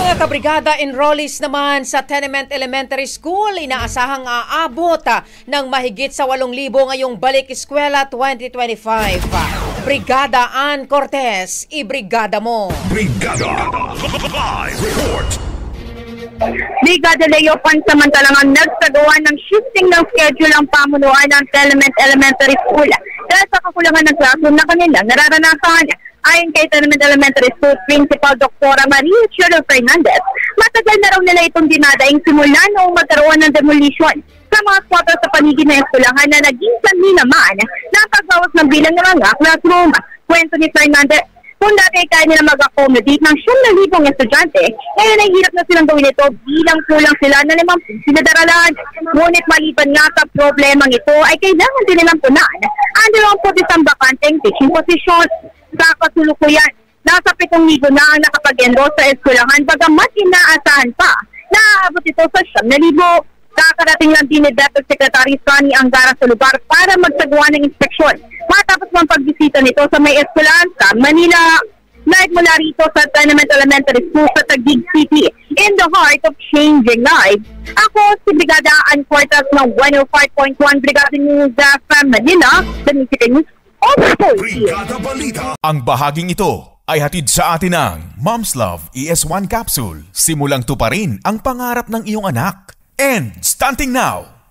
Mga kabrigada enrollees naman sa Tenement Elementary School, inaasahang aabot ng mahigit sa 8,000 ngayong balik eskwela 2025. Brigada Ann Cortez, ibrigada mo. Brigada Live Report. Brigada Leo, pansamantalang nagsagawa ng shifting ng schedule ang pamunuan ng Tenement Elementary School dahil sa kakulangan ng classroom na kanilang nararanasan. Ayon kay Tenement Elementary School Principal Dr. Maria Chelo Fernandez, matagal na raw nila itong dinadaing simula noong magkaroon ng demolition sa mga quarters sa paligid ng eskulahan na naging sanhi naman ng pagbawas ng bilang ng mga classroom. Kwento ni Fernandez, kung dati kaya nila mag-accommodate ng 9,000 estudyante, ngayon ay hirap na silang gawin ito bilang kulang sila na 50 sinadaralan. Ngunit maliban nga sa problemang ito ay kailangan din nilang punan ang 21 bakanteng teaching position. Sa kasulukuyan, nasa 7,000 na ang nakapag-enroll sa eskulahan, bagamat inaasahan pa na aabot ito sa 9,000. Kakarating lang din ni Deputy Secretary Sonny Angara sa lugar para magsagawa ng inspeksyon. Matapos mang pagbisita nito sa may eskulahan sa Manila. Live mula rito sa Tenement Elementary School sa Taguig City, in the heart of changing lives. Ako si Brigada Ann Cortez ng 105.1 Brigada News FM Manila, the Music News. Brigada Balita. Ang bahaging ito ay hatid sa atin ng Mom's Love ES1 Capsule. Simulang tuparin ang pangarap ng iyong anak. And starting now,